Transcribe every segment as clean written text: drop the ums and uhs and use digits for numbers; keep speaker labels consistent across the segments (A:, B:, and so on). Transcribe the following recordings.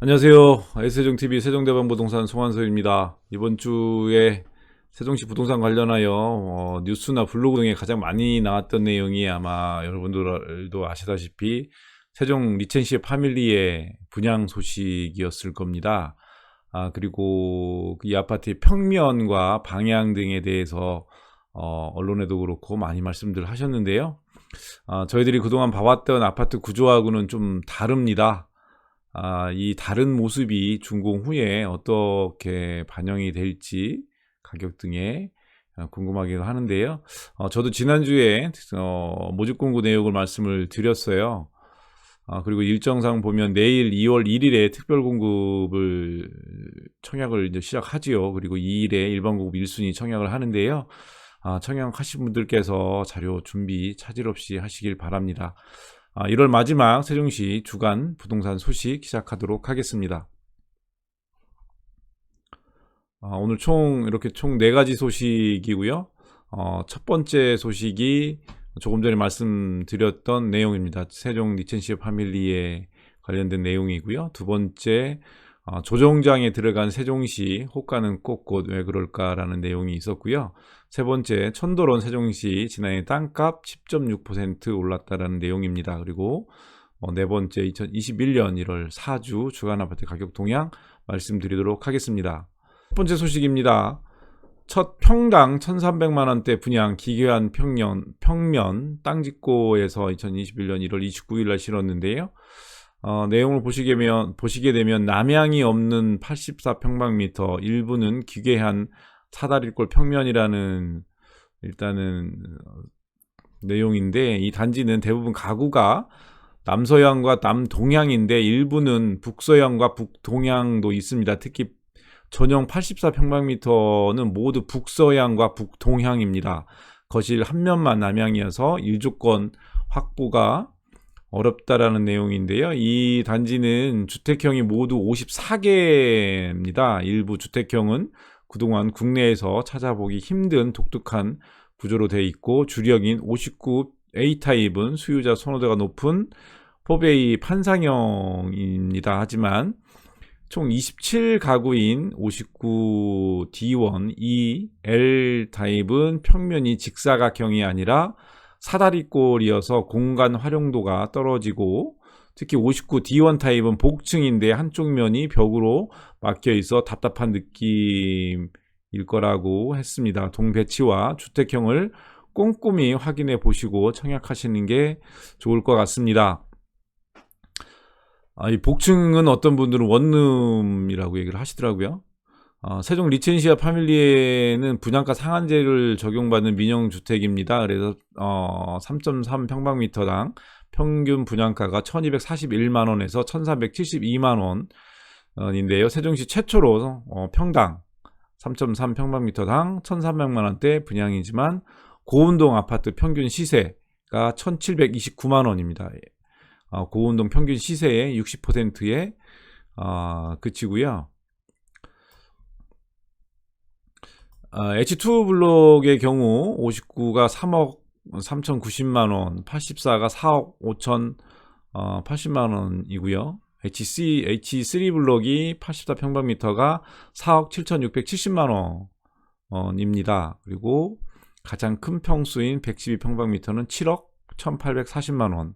A: 안녕하세요. S세종TV 세종대방부동산 송한서입니다. 이번 주에 세종시 부동산 관련하여 뉴스나 블로그 등에 가장 많이 나왔던 내용이 아마 여러분들도 아시다시피 세종 리첸시 파밀리의 분양 소식이었을 겁니다. 그리고 이 아파트의 평면과 방향 등에 대해서 언론에도 그렇고 많이 말씀들 하셨는데요. 저희들이 그동안 봐왔던 아파트 구조하고는 좀 다릅니다. 이 다른 모습이 준공 후에 어떻게 반영이 될지 가격 등에 궁금하기도 하는데요. 저도 지난주에 모집 공고 내역을 말씀을 드렸어요. 그리고 일정상 보면 내일 2월 1일에 특별 공급을 청약을 이제 시작하지요. 그리고 2일에 일반 공급 1순위 청약을 하는데요. 청약하신 분들께서 자료 준비 차질 없이 하시길 바랍니다. 1월 마지막 세종시 주간 부동산 소식 시작하도록 하겠습니다. 오늘 이렇게 총 4가지 소식이고요. 첫 번째 소식이 조금 전에 말씀드렸던 내용입니다. 세종 리첸시 파밀리에 관련된 내용이고요. 두 번째, 조정장에 들어간 세종시 호가는 꽃꽃 왜 그럴까라는 내용이 있었고요. 세 번째, 천도론 세종시 지난해 땅값 10.6% 올랐다라는 내용입니다. 그리고 네 번째, 2021년 1월 4주 주간아파트 가격 동향 말씀드리도록 하겠습니다. 첫 번째 소식입니다. 첫 평당 1,300만원대 분양 기계한 평면 땅짓고에서 2021년 1월 29일날 실었는데요. 내용을 보시게 되면 남향이 없는 84평방미터, 일부는 기괴한 사다리꼴 평면이라는 일단은 내용인데, 이 단지는 대부분 가구가 남서향과 남동향인데 일부는 북서향과 북동향도 있습니다. 특히 전용 84평방미터는 모두 북서향과 북동향입니다. 거실 한 면만 남향이어서 일조권 확보가 어렵다라는 내용인데요. 이 단지는 주택형이 모두 54개입니다. 일부 주택형은 그동안 국내에서 찾아보기 힘든 독특한 구조로 되어 있고, 주력인 59 A타입은 수요자 선호도가 높은 4베이 판상형입니다. 하지만 총 27가구인 59 D1 E L 타입은 평면이 직사각형이 아니라 사다리꼴이어서 공간 활용도가 떨어지고, 특히 59 D1 타입은 복층인데 한쪽 면이 벽으로 막혀 있어 답답한 느낌일 거라고 했습니다. 동배치와 주택형을 꼼꼼히 확인해 보시고 청약하시는 게 좋을 것 같습니다. 이 복층은 어떤 분들은 원룸이라고 얘기를 하시더라고요. 세종 리첸시아 파밀리에는 분양가 상한제를 적용받는 민영주택입니다. 그래서 3.3평방미터당 평균 분양가가 1241만원에서 1372만원인데요. 세종시 최초로 평당 3.3평방미터당 1300만원대 분양이지만 고운동 아파트 평균 시세가 1729만원입니다. 고운동 평균 시세의 60%에 그치고요. H2 블록의 경우 59가 3억 3,090만원, 84가 4억 5,080만원이고요. H3 블록이 84평방미터가 4억 7,670만원입니다. 그리고 가장 큰 평수인 112평방미터는 7억 1,840만원.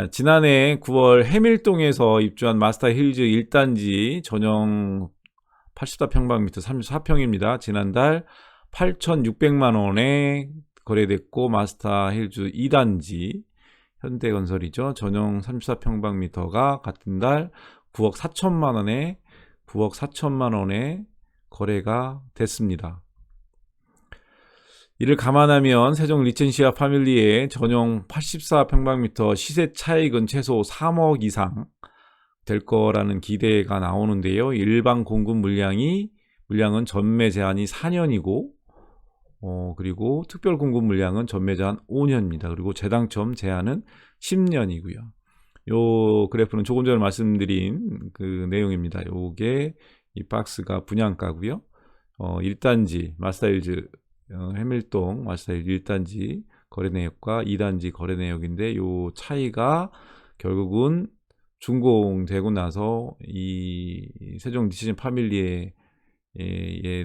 A: 지난해 9월 해밀동에서 입주한 마스터 힐즈 1단지 전용 84평방미터 34평입니다. 지난달 8,600만원에 거래됐고, 마스터 힐즈 2단지 현대건설이죠. 전용 34평방미터가 같은 달 9억 4천만원에 거래가 됐습니다. 이를 감안하면 세종 리첸시아 파밀리의 전용 84평방미터 시세 차익은 최소 3억 이상 될 거라는 기대가 나오는데요. 일반 공급 물량은 전매 제한이 4년이고, 그리고 특별 공급 물량은 전매 제한 5년입니다. 그리고 재당첨 제한은 10년이고요. 요 그래프는 조금 전에 말씀드린 그 내용입니다. 요게 이 박스가 분양가고요. 1단지 마스터힐즈 해밀동 마스터힐즈 1단지 거래 내역과 2단지 거래 내역인데, 요 차이가 결국은 준공되고 나서 이 세종 디시즌 파밀리에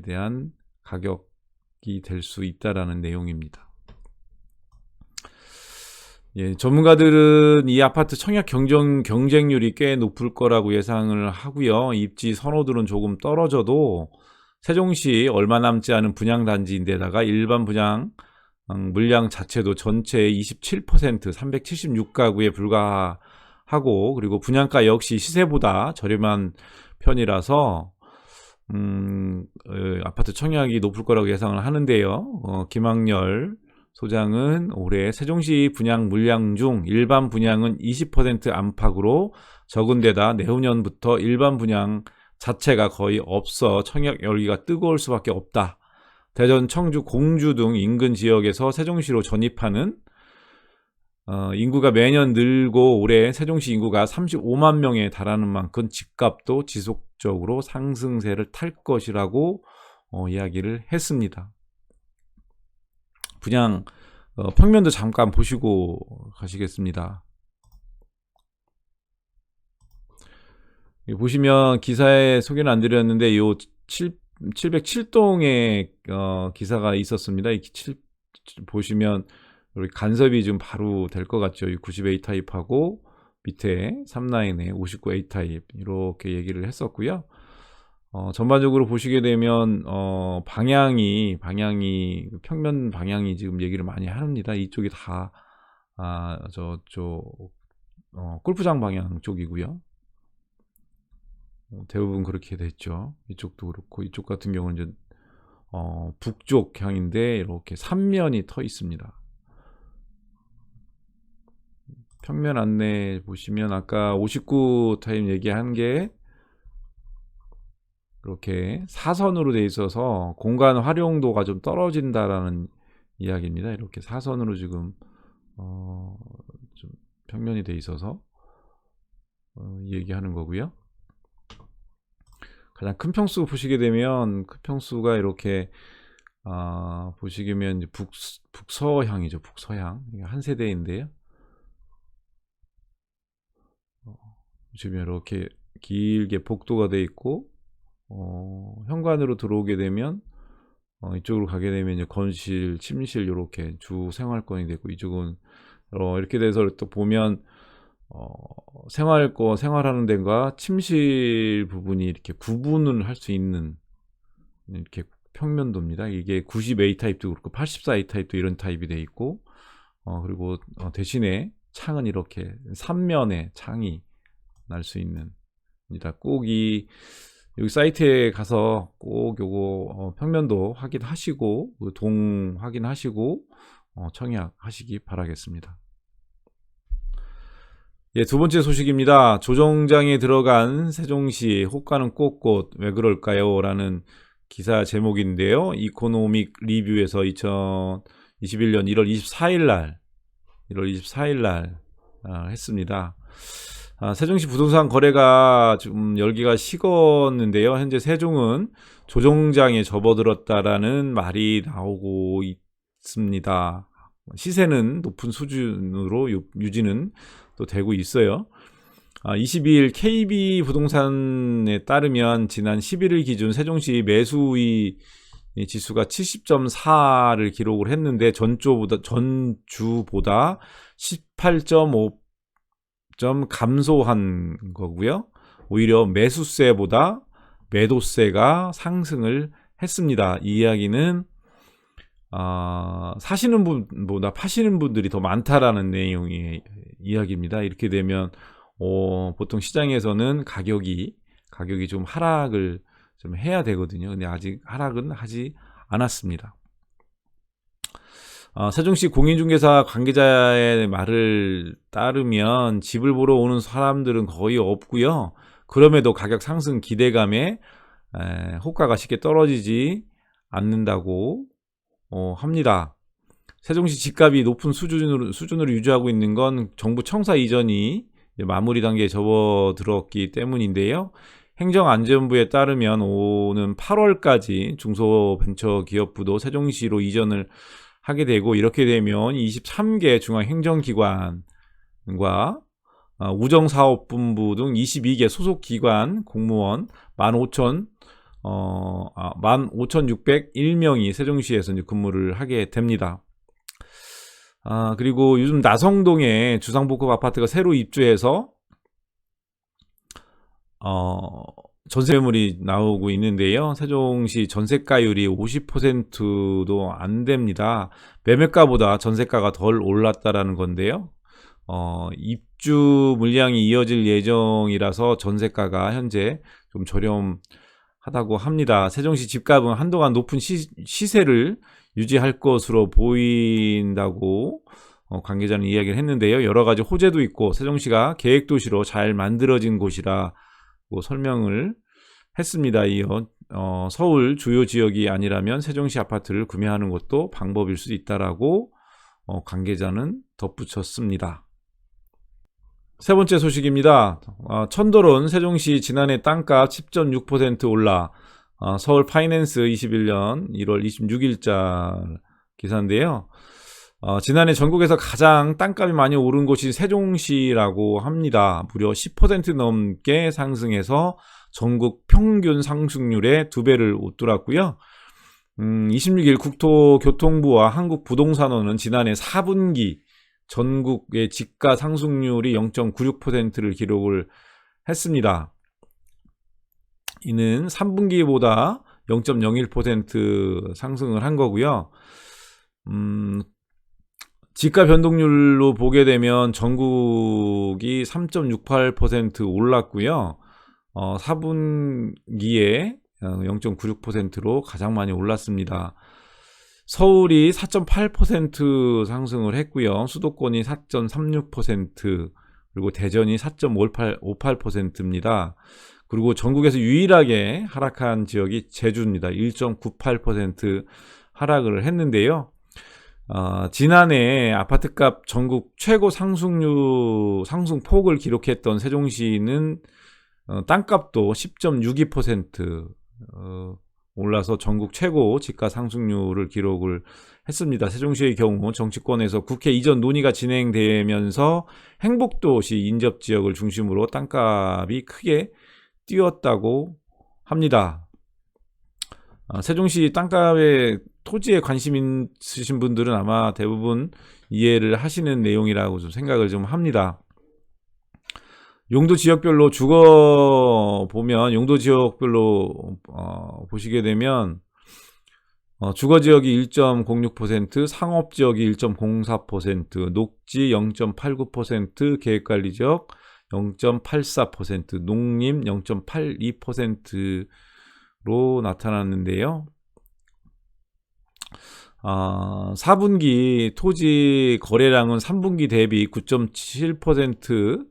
A: 대한 가격이 될 수 있다라는 내용입니다. 예, 전문가들은 이 아파트 청약 경쟁률이 꽤 높을 거라고 예상을 하고요. 입지 선호도는 조금 떨어져도 세종시 얼마 남지 않은 분양단지인데다가 일반 분양 물량 자체도 전체의 27%, 376가구에 불과하고, 그리고 분양가 역시 시세보다 저렴한 편이라서 아파트 청약이 높을 거라고 예상을 하는데요. 김학렬 소장은 올해 세종시 분양 물량 중 일반 분양은 20% 안팎으로 적은 데다 내후년부터 일반 분양 자체가 거의 없어 청약 열기가 뜨거울 수밖에 없다. 대전, 청주, 공주 등 인근 지역에서 세종시로 전입하는 인구가 매년 늘고 올해 세종시 인구가 35만 명에 달하는 만큼 집값도 지속적으로 상승세를 탈 것이라고 이야기를 했습니다. 분양 평면도 잠깐 보시고 가시겠습니다. 보시면 기사에 소개는 안 드렸는데 요 707동에 기사가 있었습니다. 보시면 우리 간섭이 좀 바로 될 것 같죠. 90A 타입하고 밑에 3라인에 59A 타입 이렇게 얘기를 했었고요. 전반적으로 보시게 되면 방향이 평면 방향이 지금 얘기를 많이 합니다. 이쪽이 다 저쪽 골프장 방향 쪽이고요. 대부분 그렇게 됐죠. 이쪽도 그렇고 이쪽 같은 경우는 이제 북쪽 향인데 이렇게 3면이 터 있습니다. 평면 안내 보시면 아까 59 타입 얘기한 게 이렇게 사선으로 돼 있어서 공간 활용도가 좀 떨어진다라는 이야기입니다. 이렇게 사선으로 지금 좀 평면이 돼 있어서 얘기하는 거고요. 가장 큰 평수 보시게 되면 큰 평수가 이렇게 보시면 북서향이죠. 북서향 한 세대인데요. 보시면 이렇게 길게 복도가 돼 있고 현관으로 들어오게 되면 이쪽으로 가게 되면 이제 건실, 침실 이렇게 주 생활권이 되고 이쪽은 이렇게 돼서 또 보면 생활하는 데가 침실 부분이 이렇게 구분을 할 수 있는 이렇게 평면도입니다. 이게 90A 타입도 그렇고 84A 타입도 이런 타입이 돼 있고 그리고 대신에 창은 이렇게 3면에 창이 날 수 있는 입니다. 꼭 여기 사이트에 가서 꼭 요거 평면도 확인하시고 동 확인하시고 청약하시기 바라겠습니다. 예, 두 번째 소식입니다. 조정장에 들어간 세종시 호가는 꽃꽃 왜 그럴까요? 라는 기사 제목인데요. 이코노믹 리뷰에서 2021년 1월 24일 날 했습니다. 세종시 부동산 거래가 좀 열기가 식었는데요. 현재 세종은 조정장에 접어들었다라는 말이 나오고 있습니다. 시세는 높은 수준으로 유지는 또 되고 있어요. 22일 KB 부동산에 따르면 지난 11일 기준 세종시 매수의 지수가 70.4를 기록을 했는데 전주보다 18.5점 감소한 거고요. 오히려 매수세보다 매도세가 상승을 했습니다. 이 이야기는 사시는 분보다 파시는 분들이 더 많다라는 내용의 이야기입니다. 이렇게 되면 보통 시장에서는 가격이 좀 하락을 좀 해야 되거든요. 근데 아직 하락은 하지 않았습니다. 세종시 공인중개사 관계자의 말을 따르면 집을 보러 오는 사람들은 거의 없고요. 그럼에도 가격 상승 기대감에 호가가 쉽게 떨어지지 않는다고 합니다. 세종시 집값이 높은 수준으로 유지하고 있는 건 정부 청사 이전이 마무리 단계에 접어들었기 때문인데요. 행정안전부에 따르면 오는 8월까지 중소벤처기업부도 세종시로 이전을 하게 되고 이렇게 되면 23개 중앙행정기관과 우정사업본부 등 22개 소속기관 공무원 15,601명이 세종시에서 이제 근무를 하게 됩니다. 그리고 요즘 나성동에 주상복합 아파트가 새로 입주해서 전세 매물이 나오고 있는데요. 세종시 전세가율이 50%도 안 됩니다. 매매가보다 전세가가 덜 올랐다라는 건데요. 입주 물량이 이어질 예정이라서 전세가가 현재 좀 저렴하다고 합니다. 세종시 집값은 한동안 높은 시세를 유지할 것으로 보인다고 관계자는 이야기를 했는데요. 여러 가지 호재도 있고 세종시가 계획도시로 잘 만들어진 곳이라고 설명을 했습니다. 이어 서울 주요 지역이 아니라면 세종시 아파트를 구매하는 것도 방법일 수 있다라고 관계자는 덧붙였습니다. 세 번째 소식입니다. 천도론 세종시 지난해 땅값 10.6% 올라 서울 파이낸스 21년 1월 26일자 기사인데요. 지난해 전국에서 가장 땅값이 많이 오른 곳이 세종시라고 합니다. 무려 10% 넘게 상승해서 전국 평균 상승률의 2배를 웃돌았고요. 26일 국토교통부와 한국부동산원은 지난해 4분기 전국의 지가 상승률이 0.96%를 기록을 했습니다. 이는 3분기보다 0.01% 상승을 한 거고요. 지가 변동률로 보게 되면 전국이 3.68% 올랐고요. 4분기에 0.96%로 가장 많이 올랐습니다. 서울이 4.8% 상승을 했고요. 수도권이 4.36%, 그리고 대전이 4.58%입니다. 그리고 전국에서 유일하게 하락한 지역이 제주입니다. 1.98% 하락을 했는데요. 지난해 아파트값 전국 최고 상승폭을 기록했던 세종시는 땅값도 10.62% 올라서 전국 최고 지가 상승률을 기록을 했습니다. 세종시의 경우 정치권에서 국회 이전 논의가 진행되면서 행복도시 인접지역을 중심으로 땅값이 크게 뛰었다고 합니다. 세종시 땅값에 토지에 관심 있으신 분들은 아마 대부분 이해를 하시는 내용이라고 좀 생각을 좀 합니다. 용도 지역별로 보면 용도 지역별로 보시게 되면 주거지역이 1.06%, 상업지역이 1.04%, 녹지 0.89%, 계획관리지역 0.84%, 농림 0.82%로 나타났는데요. 4분기 토지 거래량은 3분기 대비 9.7%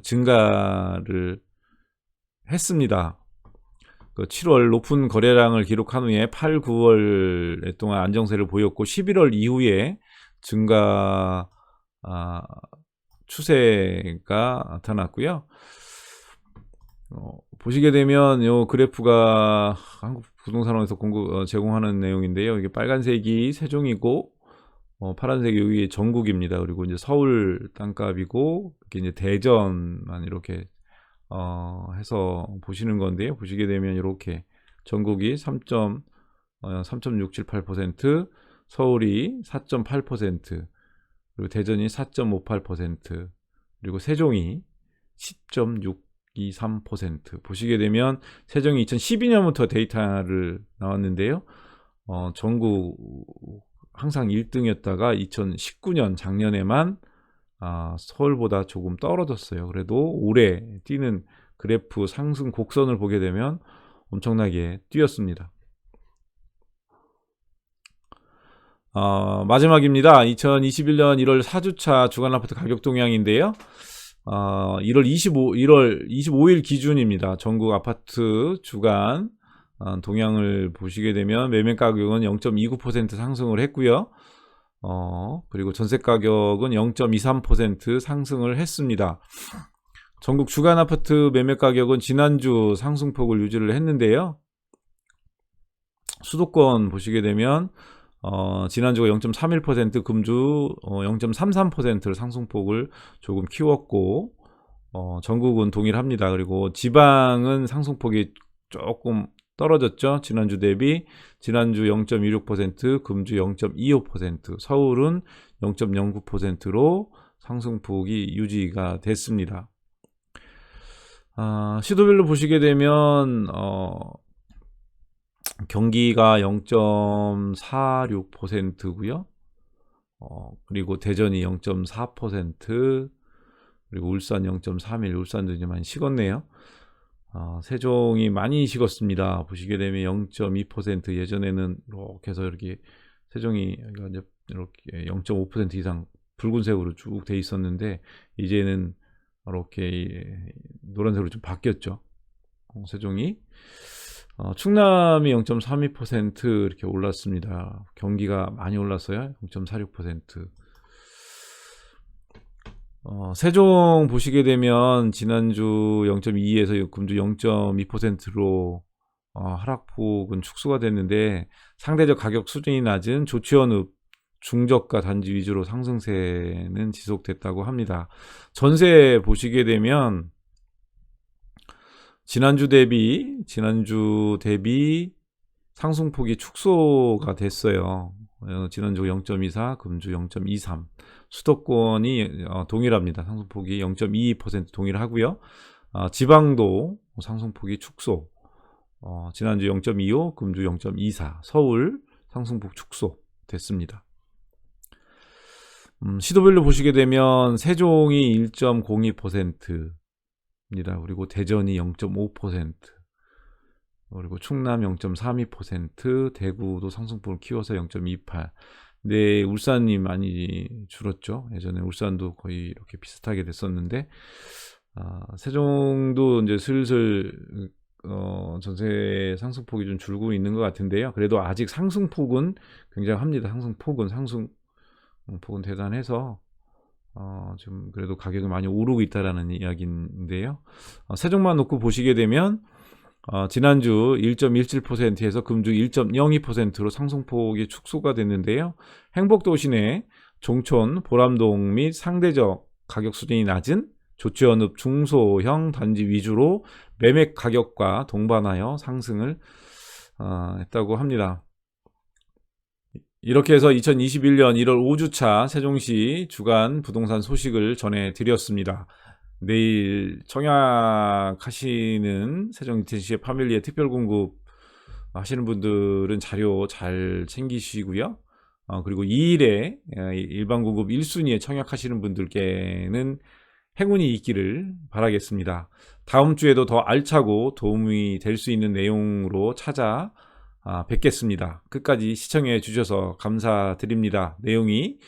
A: 증가를 했습니다. 7월 높은 거래량을 기록한 후에 8, 9월 동안 안정세를 보였고 11월 이후에 증가 추세가 나타났고요. 보시게 되면 이 그래프가 한국부동산원에서 제공하는 내용인데요. 이게 빨간색이 세종이고 파란색이 여기 전국입니다. 그리고 이제 서울 땅값이고 이게 이제 대전만 이렇게 해서 보시는 건데요. 보시게 되면 이렇게 전국이 3.678%, 서울이 4.8%, 그리고 대전이 4.58%, 그리고 세종이 10.623%. 보시게 되면 세종이 2012년부터 데이터를 나왔는데요. 전국 항상 1등이었다가 2019년 작년에만 서울보다 조금 떨어졌어요. 그래도 올해 뛰는 그래프 상승 곡선을 보게 되면 엄청나게 뛰었습니다. 마지막입니다. 2021년 1월 4주차 주간아파트 가격 동향인데요. 1월 25일 기준입니다. 전국 아파트 주간 동향을 보시게 되면 매매 가격은 0.29% 상승을 했고요. 그리고 전세 가격은 0.23% 상승을 했습니다. 전국 주간 아파트 매매 가격은 지난주 상승폭을 유지를 했는데요. 수도권 보시게 되면 지난주가 0.31%, 금주 0.33%를 상승폭을 조금 키웠고, 전국은 동일합니다. 그리고 지방은 상승폭이 조금 떨어졌죠. 지난주 대비. 지난주 0.26%, 금주 0.25%, 서울은 0.09%로 상승폭이 유지가 됐습니다. 시도별로 보시게 되면 경기가 0.46%고요. 그리고 대전이 0.4%, 그리고 울산 0.31%, 울산도 이제 많이 식었네요. 세종이 많이 식었습니다. 보시게 되면 0.2%, 예전에는 이렇게 해서 이렇게 세종이 이렇게 0.5% 이상 붉은색으로 쭉 돼 있었는데, 이제는 이렇게 노란색으로 좀 바뀌었죠. 세종이. 충남이 0.32% 이렇게 올랐습니다. 경기가 많이 올랐어요. 0.46%. 세종 보시게 되면 지난주 0.2에서 금주 0.2%로 하락폭은 축소가 됐는데, 상대적 가격 수준이 낮은 조치원읍 중저가 단지 위주로 상승세는 지속됐다고 합니다. 전세 보시게 되면 지난주 대비 상승폭이 축소가 됐어요. 지난주 0.24, 금주 0.23. 수도권이 동일합니다. 상승폭이 0.22% 동일하고요. 지방도 상승폭이 축소. 지난주 0.25, 금주 0.24. 서울 상승폭 축소 됐습니다. 시도별로 보시게 되면 세종이 1.02%입니다. 그리고 대전이 0.5%, 그리고 충남 0.32%, 대구도 상승폭을 키워서 0.28%. 네, 울산이 많이 줄었죠. 예전에 울산도 거의 이렇게 비슷하게 됐었는데, 세종도 이제 슬슬 전세 상승폭이 좀 줄고 있는 것 같은데요. 그래도 아직 상승폭은 굉장합니다. 상승폭은 대단해서 좀 그래도 가격이 많이 오르고 있다라는 이야기인데요. 세종만 놓고 보시게 되면 지난주 1.17%에서 금주 1.02%로 상승폭이 축소가 됐는데요. 행복도시 내 종촌, 보람동 및 상대적 가격 수준이 낮은 조치원읍 중소형 단지 위주로 매매 가격과 동반하여 상승을 했다고 합니다. 이렇게 해서 2021년 1월 5주차 세종시 주간 부동산 소식을 전해드렸습니다. 내일 청약하시는 세종 이태시의 파밀리에 특별 공급 하시는 분들은 자료 잘 챙기시고요. 그리고 2일에 일반 공급 1순위에 청약하시는 분들께는 행운이 있기를 바라겠습니다. 다음 주에도 더 알차고 도움이 될 수 있는 내용으로 뵙겠습니다. 끝까지 시청해 주셔서 감사드립니다. 내용이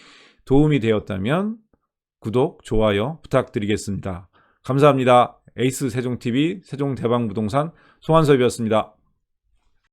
A: 도움이 되었다면 구독, 좋아요 부탁드리겠습니다. 감사합니다. 에이스 세종TV 세종대방부동산 송한섭이었습니다.